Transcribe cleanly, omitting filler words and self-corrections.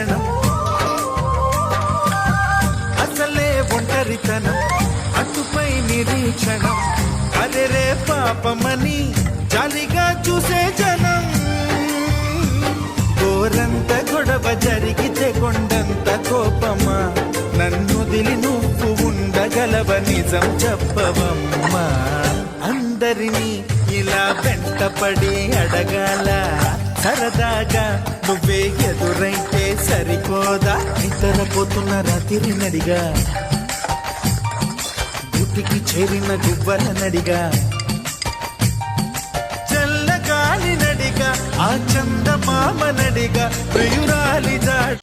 క్షణం అసలే ఒంటరితనం అటుపై నిరీక్షణం అరెరే పాపమని జాలిగా చూసే జనం గోరంత గొడవ జరిగితే కొండంత కోపమా నన్నుదిలి నువ్వు ఉండగలవ నిజం చెప్పవమ్మా అందరినీ ఇలా వెంటపడి అడగాల సరదాగా నువ్వే ఎదురైతే సరిపోదా నిద్రపోతున్న రాత్రి నడిగా గుటికి చేరిన గువ్వల నడిగా చల్లగాలి నడిగా ఆ చందమామ నడిగా ప్రియురాలి